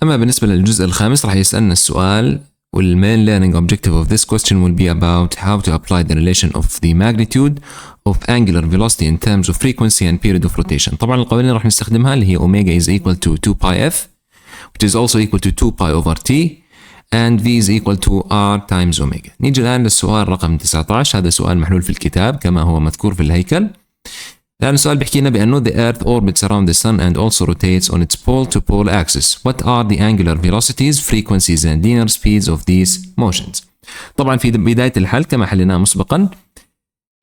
أما بالنسبة للجزء الخامس راح يسألنا السؤال والmain learning objective of this question will be about how to apply the relation of the magnitude of angular velocity in terms of frequency and period of rotation. طبعا القوانين راح نستخدمها اللي هي omega is equal to 2 pi f which is also equal to 2 pi over t and v is equal to r times omega. نيجي الآن للسؤال رقم 19. هذا سؤال محلول في الكتاب كما هو مذكور في الهيكل. الآن السؤال بيحكي لنا بأنه the earth orbits around the sun and also rotates on its pole-to-pole axis. What are the angular velocities, frequencies and linear speeds of these motions? طبعا في بداية الحل كما حليناه مسبقا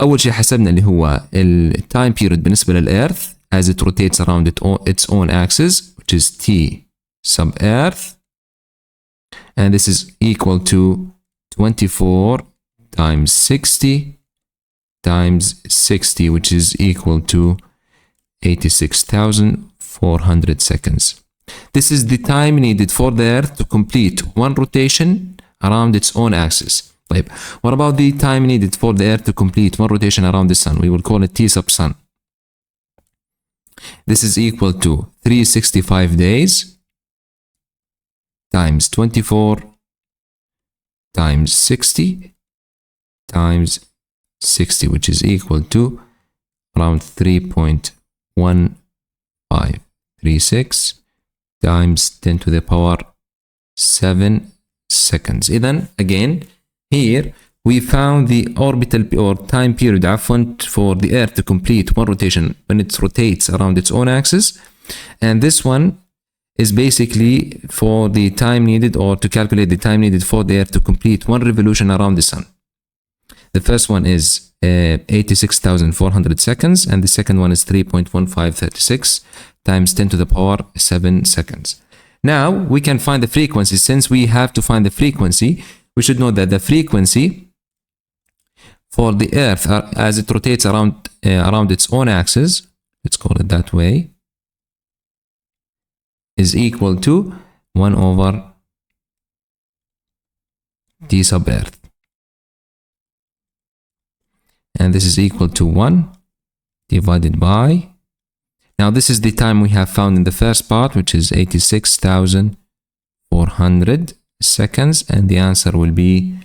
أول شيء حسبنا اللي هو ال time period بالنسبة للأرث as it rotates around its own axis which is t sub earth and this is equal to 24 times 60 times 60 which is equal to 86,400 seconds. This is the time needed for the earth to complete one rotation around its own axis. طيب, what about the time needed for the earth to complete one rotation around the sun? We will call it t sub sun. This is equal to 365 days times 24 times 60 times 60 which is equal to around 3.1536 times 10 to the power 7 seconds. Then again here we found the orbital or time period for the earth to complete one rotation when it rotates around its own axis, and this one is basically for the time needed or to calculate the time needed for the earth to complete one revolution around the sun. The first one is 86,400 seconds and the second one is 3.1536 times 10 to the power 7 seconds. Now we can find the frequency. Since we have to find the frequency, we should know that the frequency for the earth as it rotates around its own axis, let's call it that way, is equal to 1 over t sub earth. And this is equal to 1 divided by, now this is the time we have found in the first part, which is 86,400 seconds, and the answer will be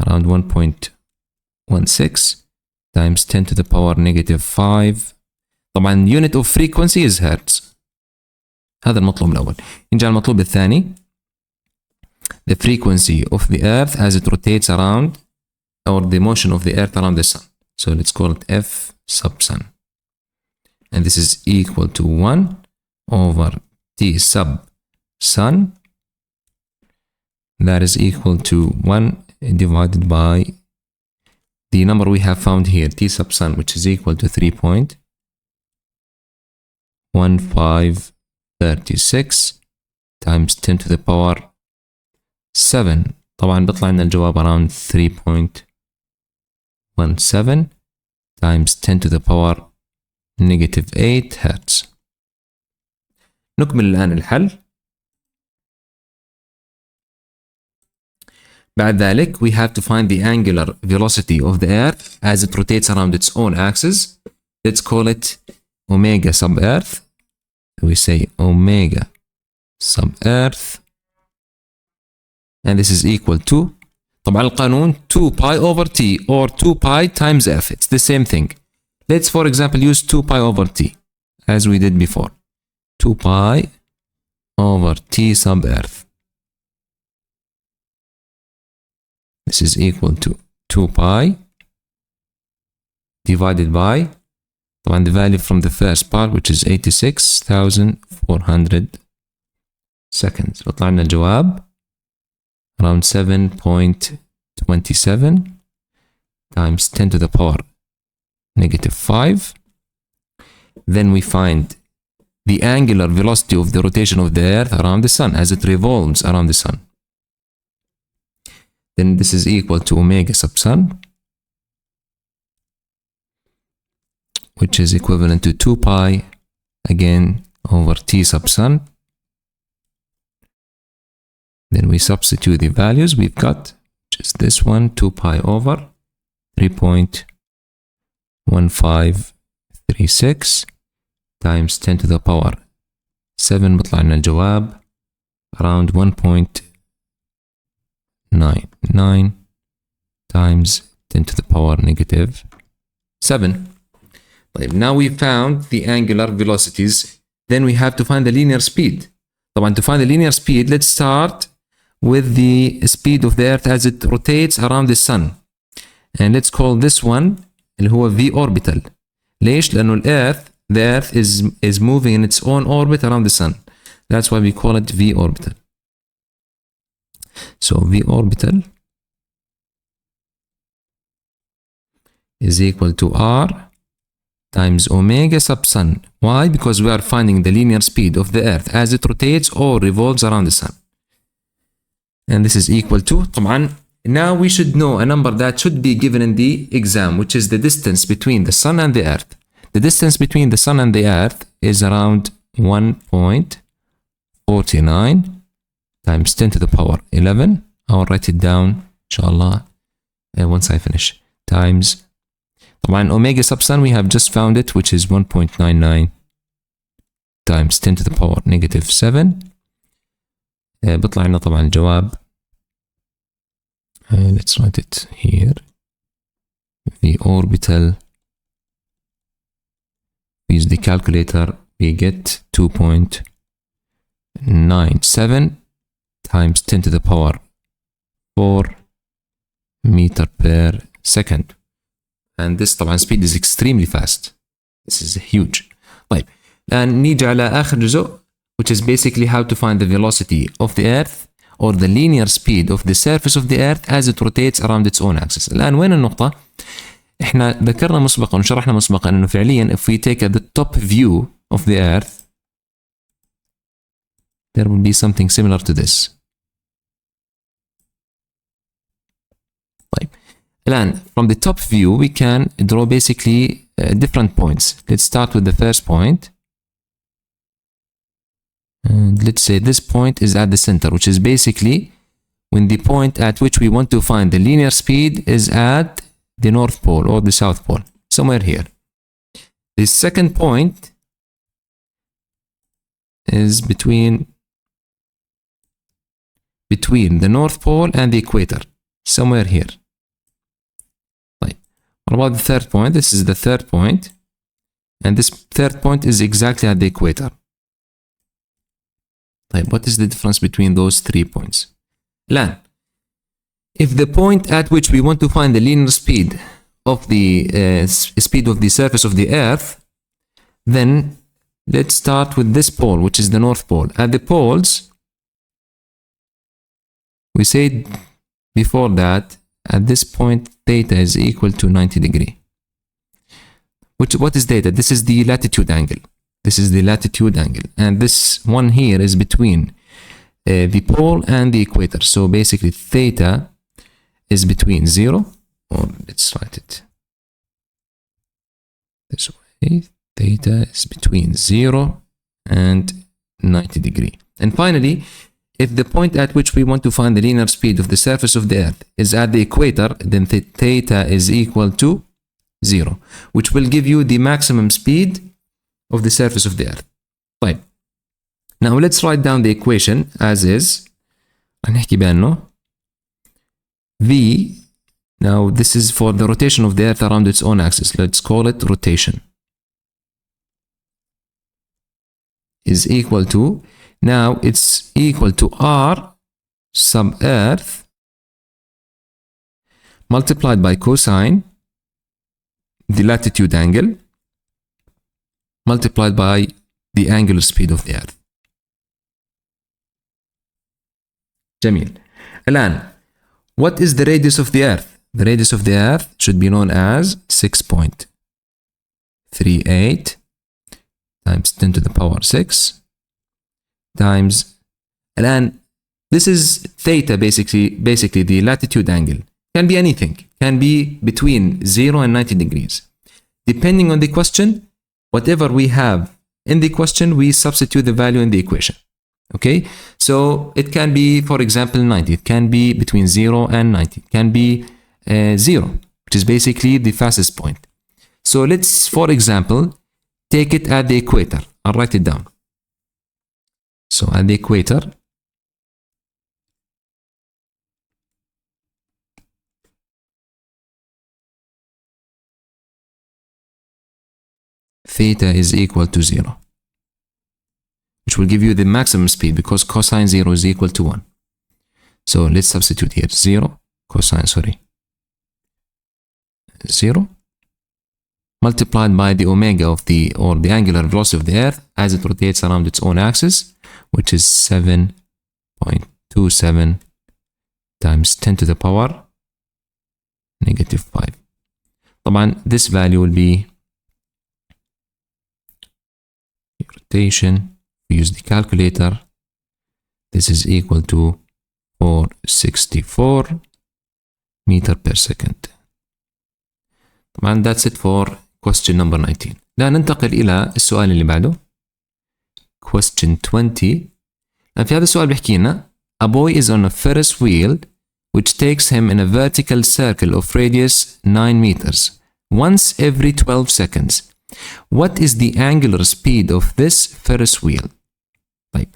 around 1.16 times 10 to the power negative 5. طبعا unit of frequency is hertz. هذا المطلوب الأول. نجي على المطلوب الثاني. The frequency of the earth as it rotates around, or the motion of the earth around the sun. So let's call it f sub sun. And this is equal to 1 over t sub sun. That is equal to 1 divided by the number we have found here, t sub sun, which is equal to 3.1536 times 10 to the power 7. طبعا بيطلع لنا الجواب around 3.17 times 10 to the power negative 8 hertz. نكمل الآن الحل. بعد ذلك we have to find the angular velocity of the earth as it rotates around its own axis. Let's call it omega sub earth. We say omega sub earth and this is equal to, طبعا القانون 2 pi over t or 2 pi times f. It's the same thing. Let's for example use 2 pi over t as we did before. 2 pi over t sub earth. This is equal to 2 pi divided by, طبعا the value from the first part which is 86,400 seconds. بيطلع لنا الجواب around 7.27 times 10 to the power negative 5. Then we find the angular velocity of the rotation of the earth around the sun as it revolves around the sun. Then this is equal to omega sub sun, which is equivalent to 2 pi again over t sub sun. Then we substitute the values we've got, which is this one, 2 pi over 3.1536 times 10 to the power 7. بطلع لنا الجواب around 1.99 times 10 to the power negative 7. Now we found the angular velocities. Then we have to find the linear speed. To find the linear speed, let's start with the speed of the Earth as it rotates around the Sun. And let's call this one اللي هو V orbital. ليش؟ لأنه the Earth is moving in its own orbit around the Sun. That's why we call it V orbital. So V orbital is equal to R times omega sub sun. Why? Because we are finding the linear speed of the Earth as it rotates or revolves around the Sun. And this is equal to, now we should know a number that should be given in the exam, which is the distance between the Sun and the Earth. The distance between the Sun and the Earth is around 1.49 times 10 to the power 11. I'll write it down, inshallah, once I finish. Times omega sub sun, we have just found it, which is 1.99 times 10 to the power negative 7. بيطلع لنا طبعا الجواب. Let's write it here. The orbital, we use the calculator, we get 2.97 times 10 to the power 4 meter per second. And this طبعا speed is extremely fast. This is huge. الآن نيجي على آخر جزء, which is basically how to find the velocity of the Earth or the linear speed of the surface of the Earth as it rotates around its own axis. الآن وين النقطة؟ إحنا ذكرنا مسبقا وشرحنا مسبقا إنه فعليا if we take the top view of the Earth, there will be something similar to this. الآن from the top view we can draw basically different points. Let's start with the first point. And let's say this point is at the center, which is basically when the point at which we want to find the linear speed is at the North Pole or the South Pole, somewhere here. The second point is between the North Pole and the equator, somewhere here. What about the third point? This is the third point, and this third point is exactly at the equator. What is the difference between those 3 points? الآن, if the point at which we want to find the linear speed of the surface of the Earth, then let's start with this pole, which is the North Pole. At the poles, we said before that at this point theta is equal to 90 degree. What is theta? This is the latitude angle. This is the latitude angle, and this one here is between the pole and the equator. So basically theta is between 0, or let's write it this way. Theta is between 0 and 90 degree. And finally, if the point at which we want to find the linear speed of the surface of the Earth is at the equator, then theta is equal to 0, which will give you the maximum speed of the surface of the Earth. Now let's write down the equation as is. هنحكي بأنه V, now this is for the rotation of the Earth around its own axis. Let's call it rotation. Is equal to, now it's equal to R sub Earth multiplied by cosine the latitude angle multiplied by the angular speed of the Earth. جميل. الآن, what is the radius of the Earth? The radius of the Earth should be known as 6.38 times 10 to the power 6 times, الآن, this is theta, basically the latitude angle. Can be anything. Can be between 0 and 90 degrees. Depending on the question, whatever we have in the question, we substitute the value in the equation. Okay? So it can be, for example, 90. It can be between 0 and 90. It can be 0, which is basically the fastest point. So let's, for example, take it at the equator. I'll write it down. So at the equator, theta is equal to 0, which will give you the maximum speed because cosine 0 is equal to 1. So let's substitute here 0 cosine 0 multiplied by the omega of the angular velocity of the Earth as it rotates around its own axis, which is 7.27 times 10 to the power -5. طبعا this value will be rotation. We use the calculator. This is equal to 464 meter per second. طبعا that's it for question number 19. لا ننتقل إلى السؤال اللي بعده. question 20. في هذا السؤال بيحكي لنا a boy is on a Ferris wheel which takes him in a vertical circle of radius 9 meters once every 12 seconds. What is the angular speed of this Ferris wheel? طيب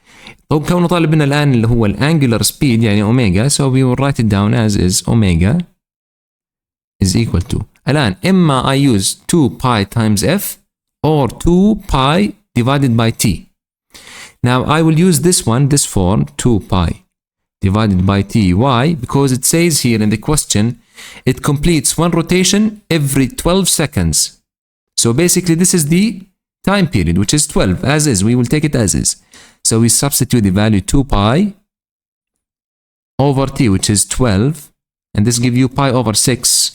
كونه طالب لنا الآن اللي هو angular speed يعني أوميجا, so we will write it down as is omega is equal to. الآن إما I use 2 pi times f or 2 pi divided by t. Now I will use this form 2 pi divided by t. Why? Because it says here in the question it completes one rotation every 12 seconds. So basically this is the time period, which is 12 as is. We will take it as is. So we substitute the value 2 pi over t, which is 12, and this gives you pi over 6,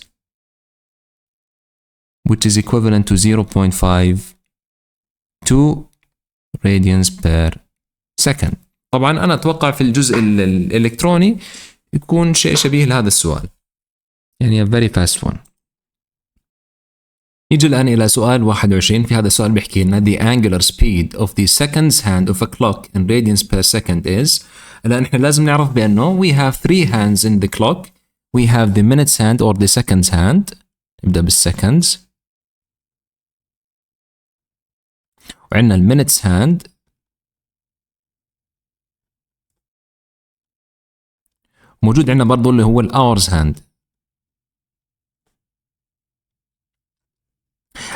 which is equivalent to 0.52 radians per second. طبعا أنا أتوقع في الجزء الإلكتروني يكون شيء شبيه لهذا السؤال. يعني a very fast one. نيجي الآن إلى سؤال 21. في هذا السؤال بيحكي لنا the angular speed of the seconds hand of a clock in radians per second is. الآن إحنا لازم نعرف بأنه we have 3 hands in the clock. We have the minutes hand or the seconds hand. نبدأ بالseconds. وعندنا المينتس هاند موجود عندنا برضو اللي هو الاورز هاند.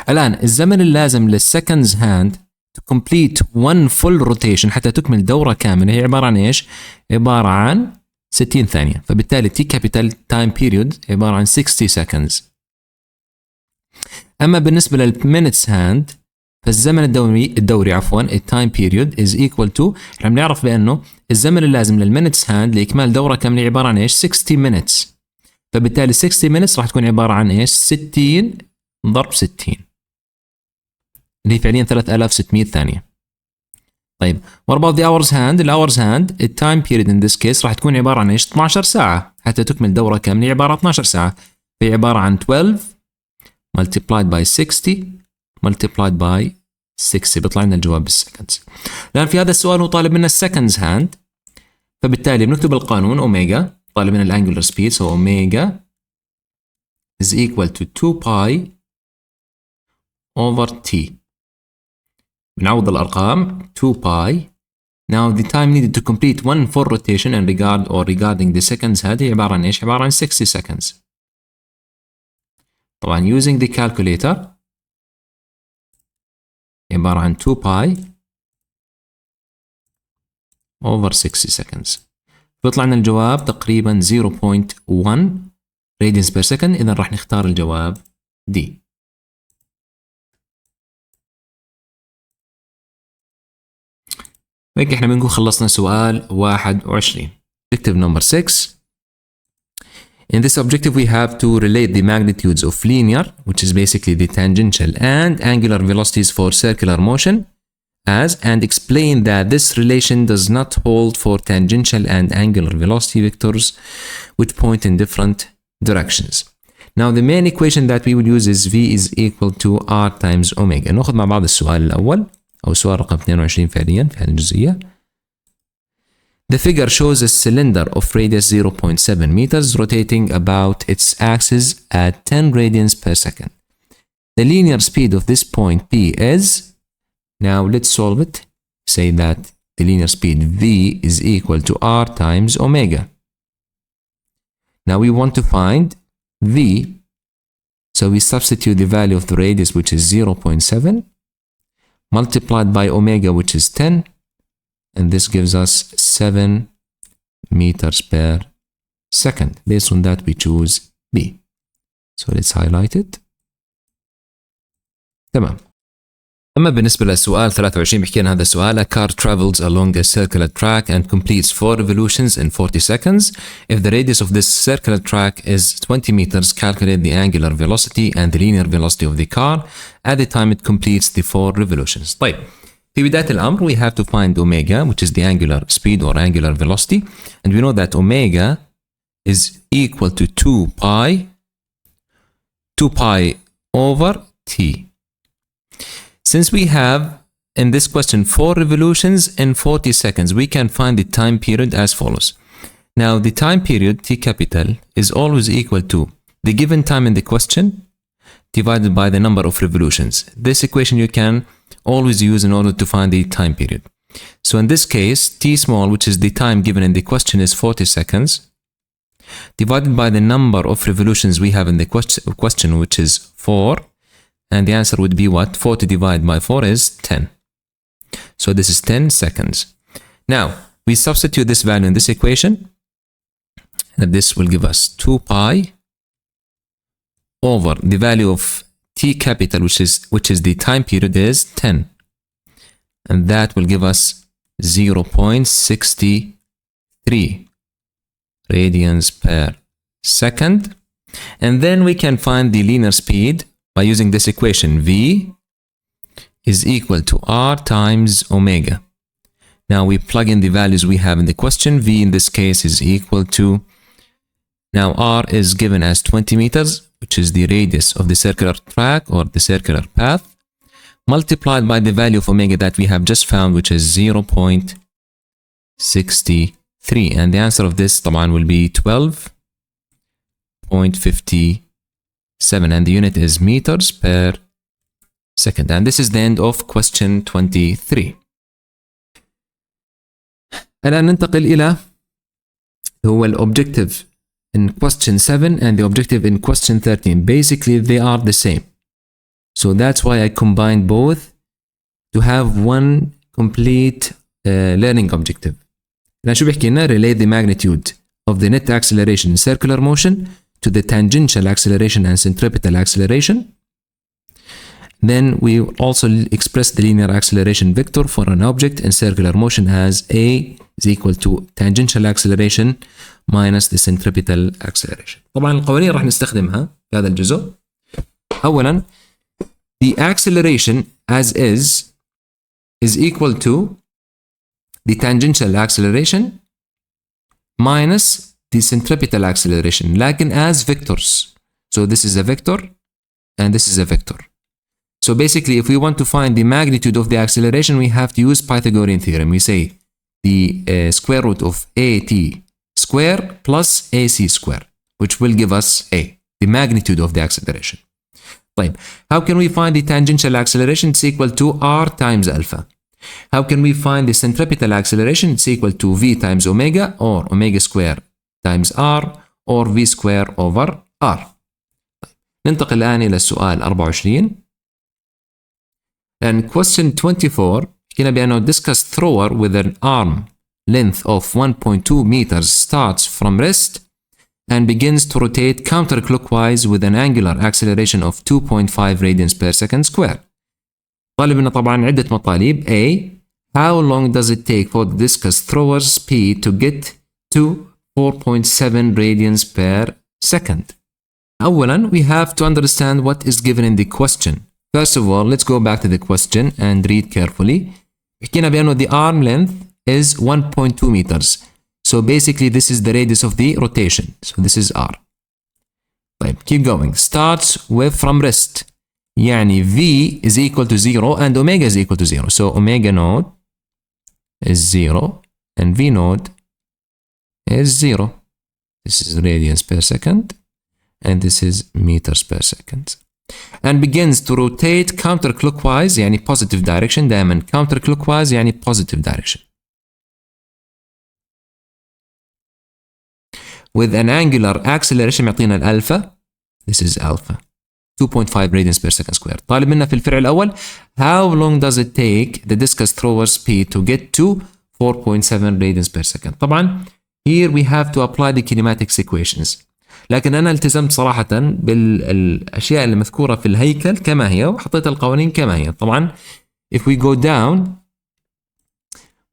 الآن الزمن اللازم للسكندز هاند to complete one full rotation حتى تكمل دورة كاملة هي عبارة عن ايش؟ عبارة عن 60 ثانية. فبالتالي T capital time period عبارة عن 60 seconds. أما بالنسبة للمينتس هاند فالزمن الدوري عفوا التايم بيريود is equal to. احنا بنعرف بانه الزمن اللازم للمينتس هاند لاكمال دوره كامله عباره عن ايش؟ 60 minutes. فبالتالي 60 minutes راح تكون عباره عن ايش؟ 60 ضرب 60 اللي هي فعليا 3600 ثانيه. طيب what about the hours hand؟ الاورز هاند التايم بيريود in this case راح تكون عباره عن ايش؟ 12 ساعه حتى تكمل دوره كامله عباره عن 12 ساعه. فهي عباره عن 12 multiplied by 60 multiplied by 60 بيطلع لنا الجواب بالسكندز. الآن في هذا السؤال هو طالب منا السكندز هاند، فبالتالي بنكتب القانون اوميجا طالب منا الانجولار سبيد، سو اوميجا is equal to 2 pi over t. بنعوض الأرقام 2 pi. Now the time needed to complete one full rotation and regarding the seconds هذه عبارة عن ايش؟ عبارة عن 60 seconds. طبعا using the calculator عبارة عن 2 pi over 60 seconds. بيطلع لنا الجواب تقريبا 0.1 radians per second. إذا راح نختار الجواب D. هيك احنا بنكون خلصنا سؤال 21. Objective number 6. In this objective we have to relate the magnitudes of linear, which is basically the tangential and angular velocities for circular motion and explain that this relation does not hold for tangential and angular velocity vectors which point in different directions. Now the main equation that we will use is V is equal to R times omega. نأخذ مع بعض السؤال الأول أو سؤال رقم 22 فعليا في هذه الجزئية. The figure shows a cylinder of radius 0.7 meters rotating about its axis at 10 radians per second. The linear speed of this point P is, now let's solve it. Say that the linear speed V is equal to R times omega. Now we want to find V, so we substitute the value of the radius, which is 0.7, multiplied by omega, which is 10, and this gives us 7 meters per second. Based on that, we choose B. So let's highlight it. تمام. أما بالنسبة للسؤال 23 بيحكي لنا هذا السؤال: A car travels along a circular track and completes 4 revolutions in 40 seconds. If the radius of this circular track is 20 meters, calculate the angular velocity and the linear velocity of the car at the time it completes the 4 revolutions. طيب، في بداية الأمر we have to find omega, which is the angular speed or angular velocity, and we know that omega is equal to 2 pi over t. Since we have in this question 4 revolutions in 40 seconds, we can find the time period as follows. Now the time period, T capital, is always equal to the given time in the question divided by the number of revolutions. This equation you can always use in order to find the time period. So in this case, T small, which is the time given in the question, is 40 seconds, divided by the number of revolutions we have in the question, which is 4. And the answer would be what? 40 divided by 4 is 10. So this is 10 seconds. Now, we substitute this value in this equation, and this will give us 2 pi over the value of T capital, which is the time period, is 10. And that will give us 0.63 radians per second. And then we can find the linear speed by using this equation. V is equal to R times omega. Now we plug in the values we have in the question. V in this case is equal to, now R is given as 20 meters, which is the radius of the circular track or the circular path, multiplied by the value of omega that we have just found, which is 0.63. And the answer of this طبعا will be 12.57, and the unit is meters per second. And this is the end of question 23. الآن ننتقل إلى هو الobjective in question 7 and the objective in question 13. Basically they are the same. So that's why I combined both to have one complete learning objective. الآن شو بيحكي لنا؟ relate the magnitude of the net acceleration in circular motion to the tangential acceleration and centripetal acceleration. Then we also express the linear acceleration vector for an object in circular motion as A is equal to tangential acceleration minus the centripetal acceleration. طبعا القوانين راح نستخدمها في هذا الجزء. أولا, the acceleration as is equal to the tangential acceleration minus the centripetal acceleration, لكن as vectors. So this is a vector and this is a vector. So basically, if we want to find the magnitude of the acceleration, we have to use Pythagorean theorem. We say the square root of AT square plus AC square, which will give us A, the magnitude of the acceleration. طيب, how can we find the tangential acceleration? It's equal to R times alpha. How can we find the centripetal acceleration? It's equal to V times omega, or omega square times R, or V square over R. ننتقل الآن إلى السؤال 24. And question 24 حكينا بأنه discus thrower with an arm length of 1.2 meters starts from rest and begins to rotate counterclockwise with an angular acceleration of 2.5 radians per second square. طالبنا طبعا عدة مطالب. A. How long does it take for the discus thrower's speed to get to 4.7 radians per second? أولا, we have to understand what is given in the question. First of all, let's go back to the question and read carefully. حكينا بأنه the arm length is 1.2 meters. So basically this is the radius of the rotation. So this is R. طيب, keep going. Starts with from rest. يعني V is equal to 0 and omega is equal to 0. So omega node is 0 and V node is 0. This is radians per second and this is meters per second. And begins to rotate counterclockwise يعني positive direction. دائما counterclockwise يعني positive direction. With an angular acceleration يعطينا الألفا. This is alpha. 2.5 radians per second square. طالب منا في الفرع الأول how long does it take the discus thrower speed to get to 4.7 radians per second. طبعا here we have to apply the kinematics equations. لكن أنا التزمت صراحة بالأشياء اللي مذكورة في الهيكل كما هي وحطيت القوانين كما هي. طبعا if we go down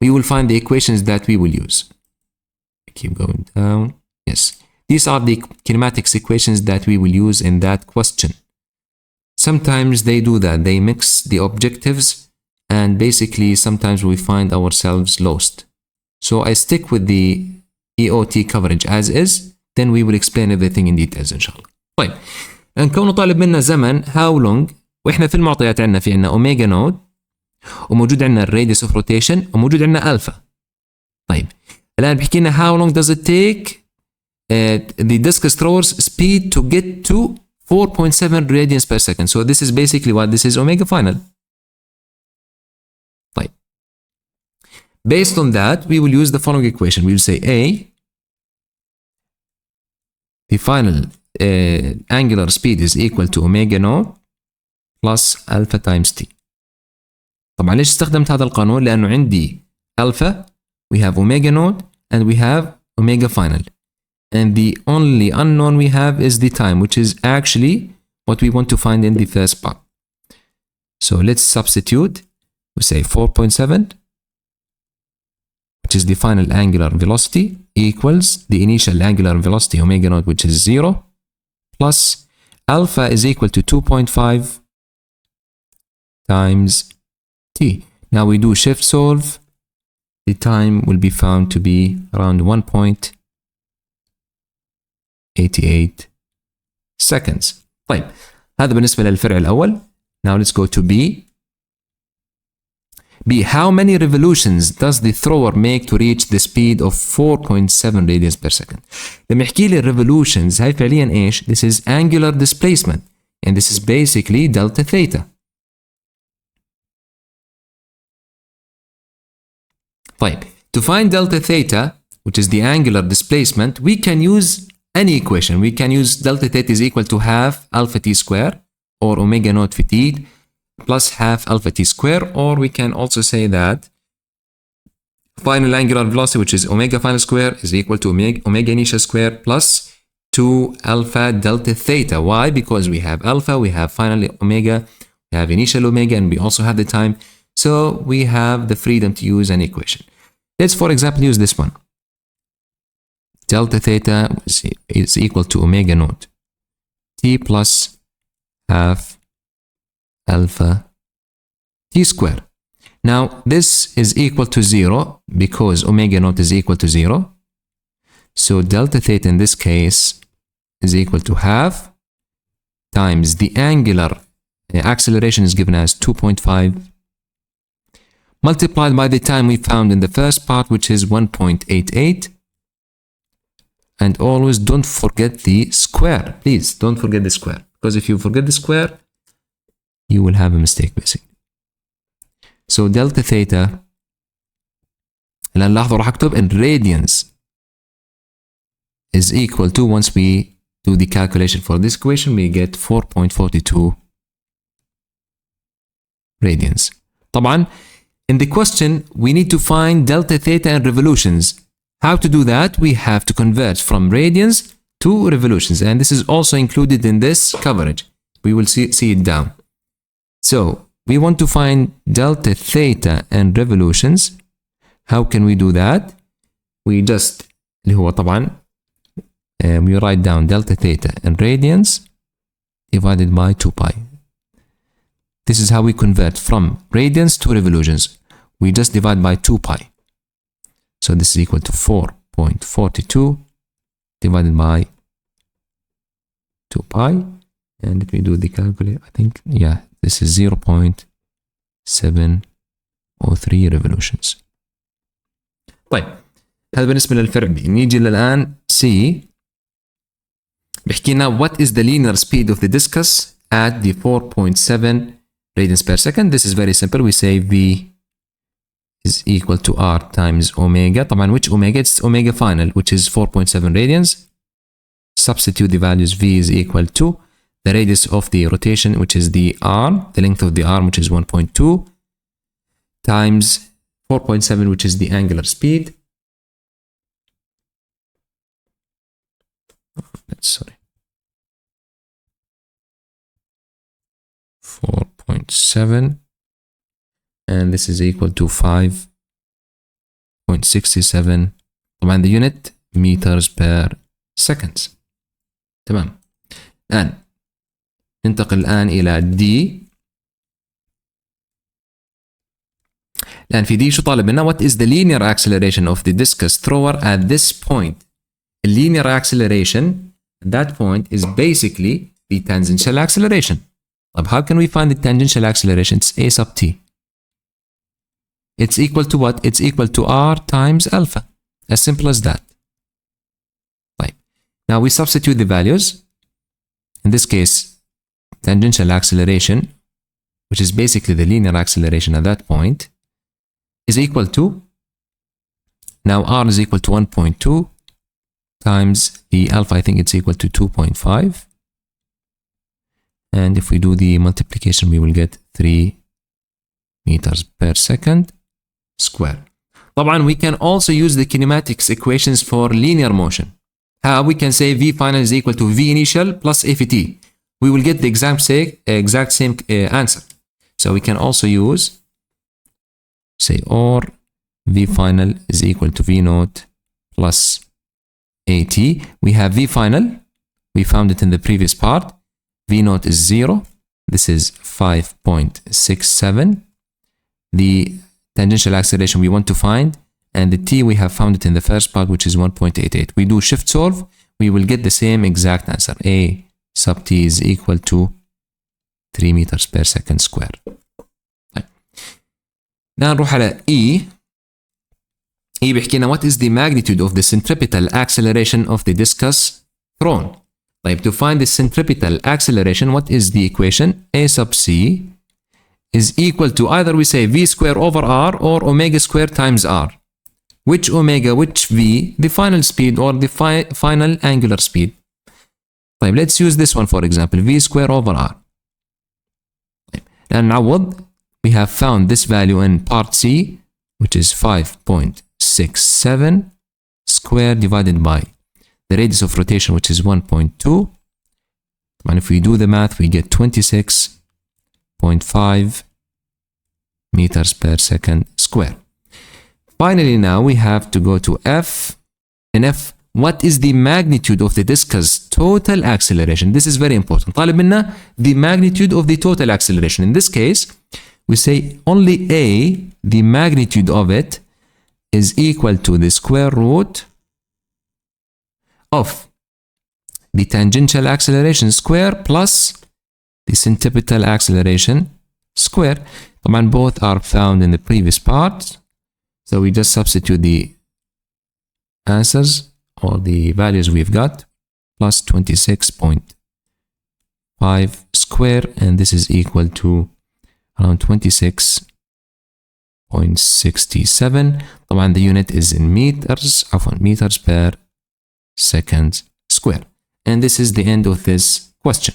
we will find the equations that we will use. Keep going down. Yes. These are the kinematics equations that we will use in that question. Sometimes they do that. They mix the objectives and basically sometimes we find ourselves lost. So I stick with the EOT coverage as is. Then we will explain everything in details إن شاء الله. طيب. الآن كونه طالب منا زمن how long وإحنا في المعطيات عندنا في عندنا أوميجا نود وموجود عندنا الراديوس اوف روتيشن وموجود عندنا ألفا. طيب. الآن بيحكي لنا how long does it take the discus thrower's speed to get to 4.7 radians per second. So this is basically what this is omega final. طيب. Based on that, we will use the following equation. We will say A, the final angular speed is equal to omega naught plus alpha times t. طبعا ليش استخدمت هذا القانون؟ لأنه عندي alpha, we have omega naught, and we have omega final. And the only unknown we have is the time, which is actually what we want to find in the first part. So let's substitute. We say 4.7, which is the final angular velocity, equals the initial angular velocity omega naught, which is 0, plus alpha is equal to 2.5 times t. Now we do shift solve. The time will be found to be around 1.88 seconds. طيب هذا بالنسبة للفرع الأول. Now let's go to B. B. How many revolutions does the thrower make to reach the speed of 4.7 radians per second? لما يحكي لي revolutions هاي فعليا ايش؟ This is angular displacement and this is basically delta theta. طيب to find delta theta, which is the angular displacement, we can use any equation. We can use delta theta is equal to half alpha t square or omega naught phi t plus half alpha t square, or we can also say that final angular velocity, which is omega final square, is equal to omega initial square plus 2 alpha delta theta. Why? Because we have alpha, we have final omega, we have initial omega, and we also have the time. So we have the freedom to use an equation. Let's, for example, use this one. Delta theta is equal to omega naught t plus half alpha t square. Now this is equal to 0 because omega naught is equal to 0. So delta theta in this case is equal to half times the angular acceleration is given as 2.5 multiplied by the time we found in the first part, which is 1.88. And always don't forget the square. Please don't forget the square, because if you forget the square, you will have a mistake basically. So delta theta, الآن لاحظوا راح أكتب in radians is equal to, once we do the calculation for this equation, we get 4.42 radians. طبعا in the question, we need to find delta theta and revolutions. How to do that? We have to convert from radians to revolutions, and this is also included in this coverage. We will see it down. So we want to find delta theta and revolutions. How can we do that? We just اللي هو طبعا we write down delta theta and radians divided by 2 pi. This is how we convert from radians to revolutions. We just divide by 2 pi. So this is equal to 4.42 divided by 2 pi. And let me do the calculate. I think, yeah, this is 0.703 revolutions. طيب هذا بالنسبة للفرع B. نيجي للآن C. بيحكي لنا what is the linear speed of the discus at the 4.7 radians per second. This is very simple. We say V is equal to R times omega. طبعا which omega? It's omega final, which is 4.7 radians. Substitute the values. V is equal to the radius of the rotation, which is the arm, the length of the arm, which is 1.2, times 4.7, which is the angular speed. Sorry. 4.7, and this is equal to 5.67. طبعا the unit meters per seconds. تمام. الآن ننتقل الآن إلى D. الآن في D شو طالب منا؟ What is the linear acceleration of the discus thrower at this point? The linear acceleration at that point is basically the tangential acceleration. طب how can we find the tangential acceleration? It's A sub t. It's equal to what? It's equal to r times alpha. As simple as that. Right. Now we substitute the values. In this case, tangential acceleration, which is basically the linear acceleration at that point, is equal to, now r is equal to 1.2 times the alpha, I think it's equal to 2.5. And if we do the multiplication, we will get 3 meters per second square. طبعا we can also use the kinematics equations for linear motion. How? We can say V final is equal to V initial plus A T. We will get the exact same answer. So we can also use, say, or V final is equal to V naught plus AT. We have V final. We found it in the previous part. V naught is 0. This is 5.67. The tangential acceleration we want to find, and the t we have found it in the first part, which is 1.88. We do shift solve, we will get the same exact answer. A sub t is equal to 3 meters per second square. طيب. Now نروح على E. E بيحكي لنا what is the magnitude of the centripetal acceleration of the discus thrown. طيب, to find the centripetal acceleration, what is the equation? A sub c is equal to, either we say v square over r or omega square times r. Which omega, which v? The final speed or the final angular speed. طيب, let's use this one for example, v square over r. طيب, and نعوض, we have found this value in part C, which is 5.67 square divided by the radius of rotation, which is 1.2. And if we do the math, we get 26.5 meters per second square. Finally, now we have to go to F. In F, what is the magnitude of the discus total acceleration? This is very important. طالب منا the magnitude of the total acceleration. In this case, we say only A, the magnitude of it, is equal to the square root of the tangential acceleration square plus the centripetal acceleration square. طبعا both are found in the previous part, so we just substitute the answers or the values we've got, plus 26.5 square, and this is equal to around 26.67. طبعا the unit is in meters, meters per second square. And this is the end of this question.